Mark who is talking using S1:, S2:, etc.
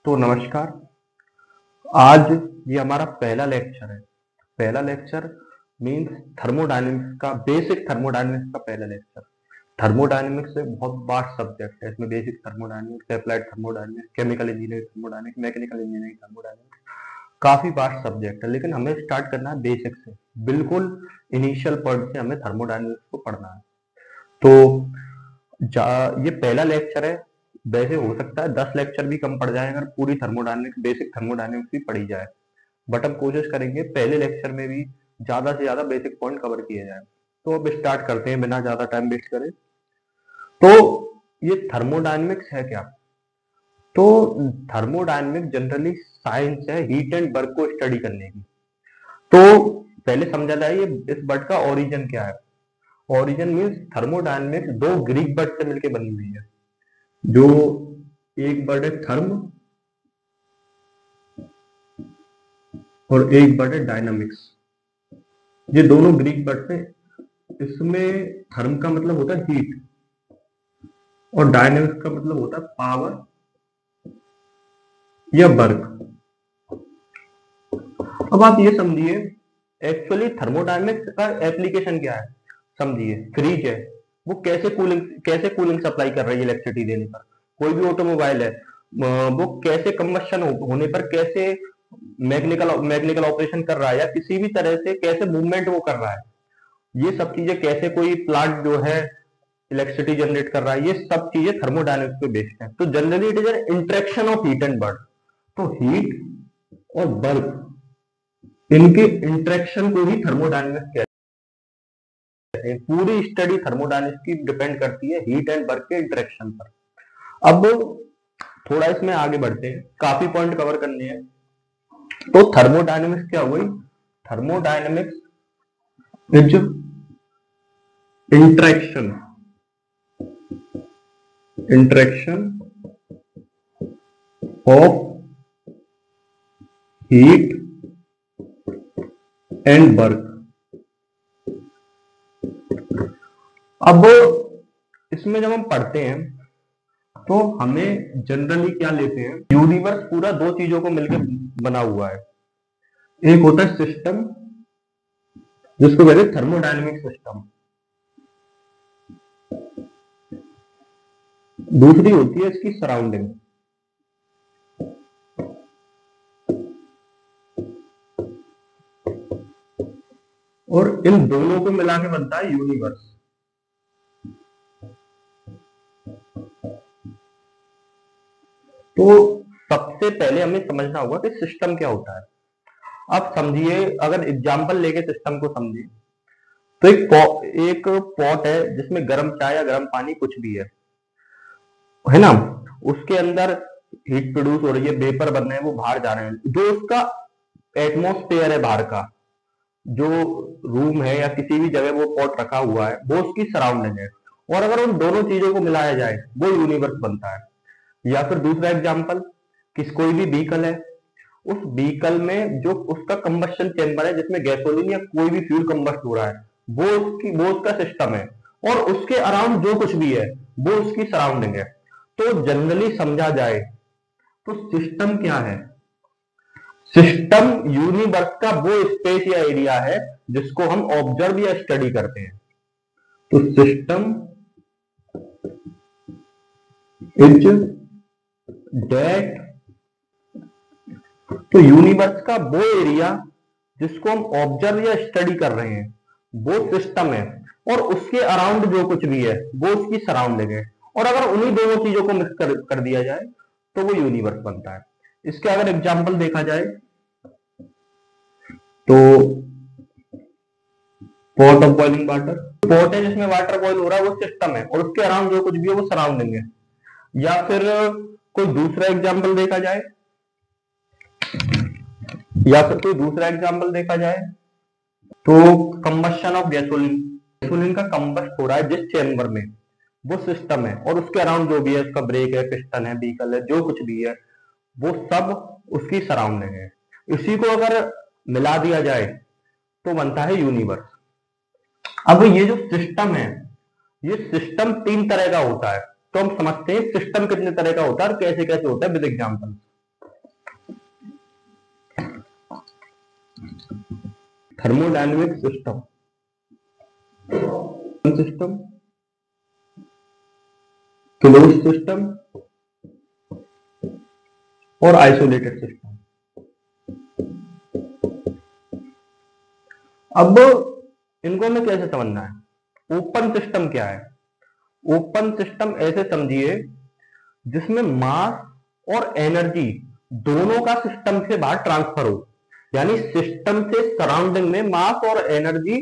S1: तो नमस्कार। आज ये हमारा पहला लेक्चर है। पहला लेक्चर मींस थर्मोडायनेमिक्स का, बेसिक थर्मोडायनेमिक्स का पहला लेक्चर। थर्मोडायनेमिक्स एक बहुत वास्ट सब्जेक्ट है। इसमें basic thermodynamics, applied thermodynamics, chemical engineering thermodynamics, mechanical engineering thermodynamics, काफी वास्ट सब्जेक्ट है। लेकिन हमें स्टार्ट करना है बेसिक से, बिल्कुल इनिशियल पॉइंट से हमें थर्मोडायनेमिक्स को पढ़ना है। तो ये पहला लेक्चर है। वैसे हो सकता है 10 लेक्चर भी कम पड़ जाए अगर पूरी थर्मोडायनेमिक्स, बेसिक थर्मोडायनेमिक्स भी पढ़ी जाए, बट हम कोशिश करेंगे पहले लेक्चर में भी ज्यादा से ज्यादा बेसिक पॉइंट कवर किए जाए। तो अब स्टार्ट करते हैं बिना ज्यादा टाइम वेस्ट करे। तो ये थर्मोडायनेमिक्स है क्या? तो थर्मोडायनेमिक्स जनरली साइंस है हीट एंड वर्क को स्टडी करने की। तो पहले समझा जाए ये इस वर्ड का ओरिजिन क्या है। ओरिजिन मीन्स थर्मोडायनेमिक्स दो ग्रीक वर्ड से मिलकर बनी हुई है। जो एक वर्ड है थर्म और एक वर्ड है डायनामिक्स। ये दोनों ग्रीक वर्ड है। इसमें थर्म का मतलब होता है हीट और डायनामिक्स का मतलब होता है पावर या वर्क। अब आप ये समझिए एक्चुअली थर्मोडायनामिक्स का एप्लीकेशन क्या है। समझिए फ्रिज है, वो कैसे कूलिंग सप्लाई कर रही है इलेक्ट्रिसिटी देने पर। कोई भी ऑटोमोबाइल है, वो कैसे कंबशन होने पर कैसे मैकेनिकल ऑपरेशन कर रहा है, या किसी भी तरह से कैसे मूवमेंट वो कर रहा है। ये सब चीजें, कैसे कोई प्लांट जो है इलेक्ट्रिसिटी जनरेट कर रहा है, ये सब चीजें थर्मोडायनामिक्स पे बेस्ड है। तो generally it is an interaction of heat and work. तो हीट और वर्क, इनके इंटरेक्शन को ही थर्मोडायनामिक्स कहते हैं। पूरी स्टडी थर्मोडायनामिक्स की डिपेंड करती है हीट एंड वर्क के इंटरेक्शन पर। अब थोड़ा इसमें आगे बढ़ते हैं, काफी पॉइंट कवर करने हैं। तो थर्मोडायनामिक्स क्या हुई? Thermodynamics is interaction of heat and work. अब इसमें जब हम पढ़ते हैं तो हमें जनरली क्या लेते हैं, यूनिवर्स पूरा दो चीजों को मिलकर बना हुआ है। एक होता है सिस्टम, जिसको कहते हैं थर्मोडायनेमिक सिस्टम। दूसरी होती है इसकी सराउंडिंग। और इन दोनों को मिला के बनता है यूनिवर्स। तो सबसे पहले हमें समझना होगा कि सिस्टम क्या होता है। अब समझिए, अगर एग्जांपल लेके सिस्टम को समझिए, तो एक पॉट है जिसमें गर्म चाय या गर्म पानी कुछ भी है ना। उसके अंदर हीट प्रोड्यूस हो रही है, वेपर बन रहे हैं, वो बाहर जा रहे हैं। जो उसका एटमॉस्फेयर है बाहर का, जो रूम है या किसी भी जगह वो पॉट रखा हुआ है, वो उसकी सराउंडिंग है। और अगर उन दोनों चीजों को मिलाया जाए वो यूनिवर्स बनता है। या फिर दूसरा एग्जांपल, कोई भी व्हीकल है, उस व्हीकल में जो उसका कंबस्शन चेंबर है, जिसमें गैसोलीन या कोई भी फ्यूल कंबस्ट हो रहा है, वो उसका सिस्टम है। और उसके अराउंड जो कुछ भी है वो उसकी सराउंडिंग है। तो जनरली समझा जाए तो सिस्टम क्या है? सिस्टम यूनिवर्स का वो स्पेस या एरिया है जिसको हम ऑब्जर्व या स्टडी करते हैं। तो सिस्टम इज दैट, तो यूनिवर्स का वो एरिया जिसको हम ऑब्जर्व या स्टडी कर रहे हैं वो सिस्टम है। और उसके अराउंड जो कुछ भी है वो उसकी सराउंडिंग है। और अगर उन्हीं दोनों चीजों को मिक्स कर दिया जाए तो वो यूनिवर्स बनता है। इसके अगर एग्जांपल देखा जाए तो pot of boiling water, pot है जिसमें वाटर बॉइल हो रहा है, वो सिस्टम है। और उसके अराउंड जो कुछ भी है वो सराउंडिंग है। या फिर कोई दूसरा एग्जांपल देखा जाए, तो कंबस्शन ऑफ गैसोलीन। गैसोलीन का कंबस्ट हो रहा है जिस चेंबर में, वो सिस्टम है। और उसके अराउंड जो भी है, उसका ब्रेक है, पिस्टन है, व्हीकल है, जो कुछ भी है, वो सब उसकी सराउंडिंग है। इसी को अगर मिला दिया जाए तो बनता है यूनिवर्स। अब ये जो सिस्टम है, ये सिस्टम 3 तरह का होता है। तो हम समझते हैं सिस्टम कितने तरह का होता है और कैसे कैसे होता है with example. Thermodynamic system, system, close system और आइसोलेटेड सिस्टम। अब इनको में कैसे समझना है? ओपन सिस्टम क्या है? ओपन सिस्टम ऐसे समझिए जिसमें मास और एनर्जी दोनों का सिस्टम से बाहर ट्रांसफर हो, यानी सिस्टम से सराउंडिंग में मास और एनर्जी